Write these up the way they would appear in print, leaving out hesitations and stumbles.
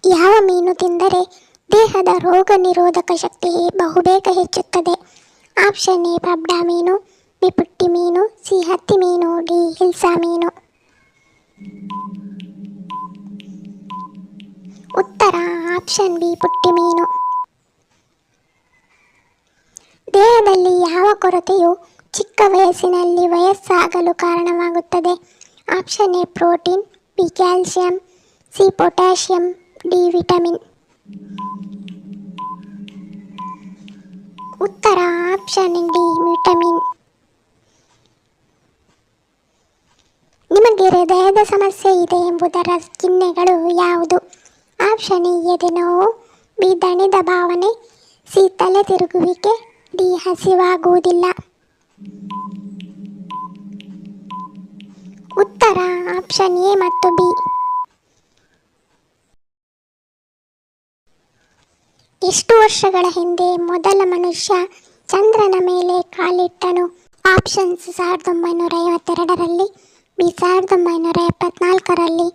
ಯಾವ ಮೀನು ತಿಂದರೆ ದೇಹದ ರೋಗ ನಿರೋಧಕ ಶಕ್ತಿ ಬಹುಬೇಗ ಹೆಚ್ಚುತ್ತದೆ? ಆಪ್ಷನ್ ಎ ಪಬ್ಡಾ ಮೀನು, ಬಿ ಪುಟ್ಟಿ ಮೀನು, ಸಿ ಹತ್ತಿ ಮೀನು, ಡಿ ಹಿಲ್ಸಾ ಮೀನು. ಉತ್ತರ ಆಪ್ಷನ್ ಬಿ ಪುಟ್ಟಿ ಮೀನು. ದೇಹದಲ್ಲಿ ಯಾವ ಕೊರತೆಯು ಚಿಕ್ಕ ವಯಸ್ಸಿನಲ್ಲಿ ವಯಸ್ಸಾಗಲು ಕಾರಣವಾಗುತ್ತದೆ? Option A protein, B calcium, C potassium, D vitamin. ಉತ್ತರ ಆಪ್ಷನ್ ಡಿ ವಿಟಮಿನ್. ನಿಮಗೆ ಹೃದಯದ ಸಮಸ್ಯೆ ಇದೆ ಎಂಬುದರ ಚಿಹ್ನೆಗಳು ಯಾವುದು? ಆಪ್ಷನ್ ಎ ಎದೆ ನೋವು, ಬಿ ದಣಿದ ಭಾವನೆ, ಸಿ ತಲೆ ತಿರುಗುವಿಕೆ, ಡಿ ಹಸಿವಾಗುವುದಿಲ್ಲ. ಉತ್ತರ ಆಪ್ಷನ್ ಎ ಮತ್ತು ಬಿ. ಎಷ್ಟು ವರ್ಷಗಳ ಹಿಂದೆ ಮೊದಲ ಮನುಷ್ಯ ಚಂದ್ರನ ಮೇಲೆ ಕಾಲಿಟ್ಟನು? ಆಪ್ಷನ್ಸ್ 1952ರಲ್ಲಿ, ಬಿ 1974ರಲ್ಲಿ,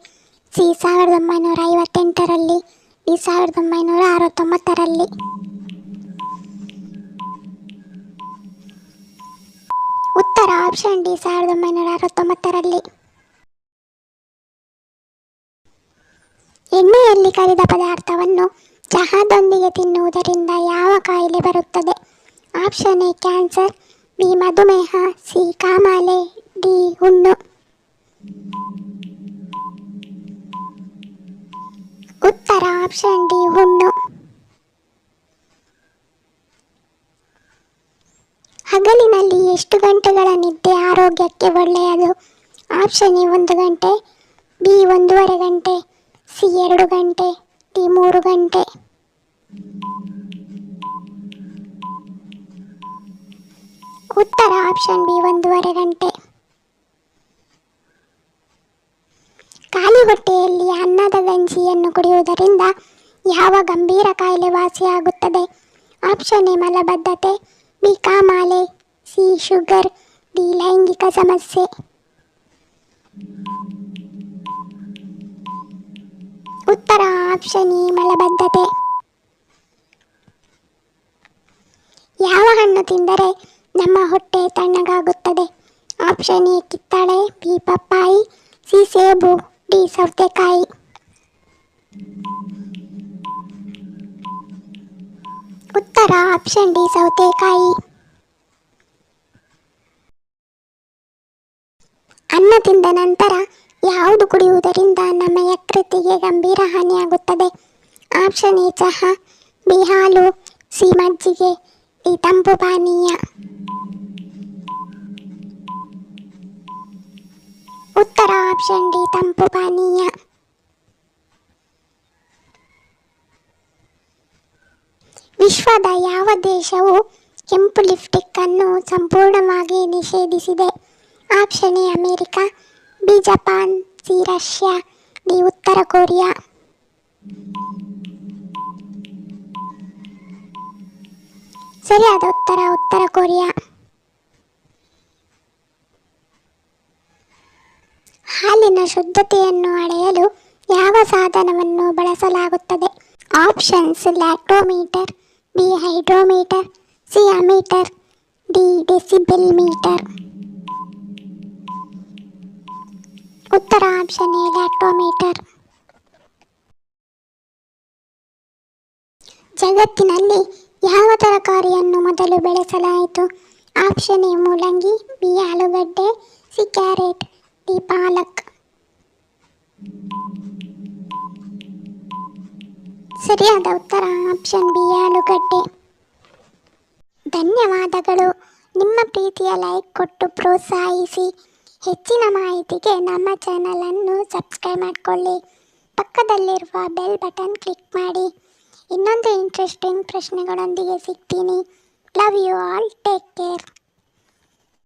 ಸಿ 1958ರಲ್ಲಿ, ಡಿ 1969ರಲ್ಲಿ. ಉತ್ತರ ಆಪ್ಷನ್ ಡಿ 1969ರಲ್ಲಿ. ಎಣ್ಣೆಯಲ್ಲಿ ಕರಿದ ಪದಾರ್ಥವನ್ನು ಚಹಾದೊಂದಿಗೆ ತಿನ್ನುವುದರಿಂದ ಯಾವ ಕಾಯಿಲೆ ಬರುತ್ತದೆ? ಆಪ್ಷನ್ ಎ ಕ್ಯಾನ್ಸರ್, ಬಿ ಮಧುಮೇಹ, ಸಿ ಕಾಮಾಲೆ, ಡಿ ಹುಣ್ಣು. ಉತ್ತರ ಆಪ್ಷನ್ ಡಿ ಹುಣ್ಣು. ಹಗಲಿನಲ್ಲಿ ಎಷ್ಟು ಗಂಟೆಗಳ ನಿದ್ದೆ ಆರೋಗ್ಯಕ್ಕೆ ಒಳ್ಳೆಯದು? ಆಪ್ಷನ್ ಎ 1 ಗಂಟೆ, ಬಿ 1.5 ಗಂಟೆ, ಸಿ 2 ಗಂಟೆ, ಡಿ 3 ಗಂಟೆ. ಉತ್ತರ ಆಪ್ಷನ್ ಬಿ 1.5 ಗಂಟೆ. ಖಾಲಿ ಹೊಟ್ಟೆಯಲ್ಲಿ ಅನ್ನದ ಗಂಜಿಯನ್ನು ಕುಡಿಯುವುದರಿಂದ ಯಾವ ಗಂಭೀರ ಕಾಯಿಲೆ ವಾಸಿಯಾಗುತ್ತದೆ? ಆಪ್ಷನ್ ಎ ಮಲಬದ್ಧತೆ, ಬಿ ಕಾಮಾಲೆ, ಸಿ ಶುಗರ್, ಡಿ ಲೈಂಗಿಕ ಸಮಸ್ಯೆ. ಉತ್ತರ ಆಪ್ಷನ್ ಎ ಮಲಬದ್ಧತೆ. ಯಾವ ಹಣ್ಣು ತಿಂದರೆ ನಮ್ಮ ಹೊಟ್ಟೆ ತಣ್ಣಗಾಗುತ್ತದೆ? ಆಪ್ಷನ್ ಎ ಕಿತ್ತಳೆ, ಬಿ ಪಪ್ಪಾಯಿ, ಸಿ ಸೇಬು, ಡಿ ಸೌತೆಕಾಯಿ. ಉತ್ತರ ಆಪ್ಷನ್ ಡಿ ಸೌತೆಕಾಯಿ. ಅನ್ನ ತಿಂದ ನಂತರ ಯಾವುದು ಕುಡಿಯುವುದರಿಂದ ನಮ್ಮ ಯಕೃತ್ತಿಗೆ ಗಂಭೀರ ಹಾನಿಯಾಗುತ್ತದೆ? ಆಪ್ಷನ್ ಎ ಚಹಾ, ಬಿ ಹಾಲು, ಸಿ ಮಜ್ಜಿಗೆ, ಡಿ ತಂಪು ಪಾನೀಯ. ಉತ್ತರ ಆಪ್ಷನ್ ಡಿ ತಂಪು ಪಾನೀಯ. ವಿಶ್ವದ ಯಾವ ದೇಶವು ಕೆಂಪು ಲಿಪ್ಸ್ಟಿಕ್ ಅನ್ನು ಸಂಪೂರ್ಣವಾಗಿ ನಿಷೇಧಿಸಿದೆ? Option A America, B Japan, C Russia, D ಉತ್ತರ ಕೊರಿಯಾ. ಸರಿಯಾದ ಉತ್ತರ ಉತ್ತರ ಕೊರಿಯಾ. ಹಾಲಿನ ಶುದ್ಧತೆಯನ್ನು ಅಳೆಯಲು ಯಾವ ಸಾಧನವನ್ನು ಬಳಸಲಾಗುತ್ತದೆ? Options lactometer, B hydrometer, C ammeter, D decibel meter. ಉತ್ತರ ಆಪ್ಷನ್ ಎ ಲ್ಯಾಕ್ಟೋಮೀಟರ್. ಜಗತ್ತಿನಲ್ಲಿ ಯಾವ ತರಕಾರಿಯನ್ನು ಮೊದಲು ಬೆಳೆಸಲಾಯಿತು? ಆಪ್ಷನ್ ಎ ಮೂಲಂಗಿ, ಬಿ ಆಲೂಗಡ್ಡೆ, ಸಿ ಕ್ಯಾರೆಟ್, ಡಿ ಪಾಲಕ್. ಸರಿಯಾದ ಉತ್ತರ ಆಪ್ಷನ್ ಬಿ ಆಲೂಗಡ್ಡೆ. ಧನ್ಯವಾದಗಳು. ನಿಮ್ಮ ಪ್ರೀತಿಯ ಲೈಕ್ ಕೊಟ್ಟು ಪ್ರೋತ್ಸಾಹಿಸಿ. ಹೆಚ್ಚಿನ ಮಾಹಿತಿಗೆ ನಮ್ಮ ಚಾನಲನ್ನು ಸಬ್ಸ್ಕ್ರೈಬ್ ಮಾಡಿಕೊಳ್ಳಿ. ಪಕ್ಕದಲ್ಲಿರುವ ಬೆಲ್ ಬಟನ್ ಕ್ಲಿಕ್ ಮಾಡಿ. ಇನ್ನೊಂದು ಇಂಟ್ರೆಸ್ಟಿಂಗ್ ಪ್ರಶ್ನೆಗಳೊಂದಿಗೆ ಸಿಗ್ತೀನಿ. Love you all. Take care.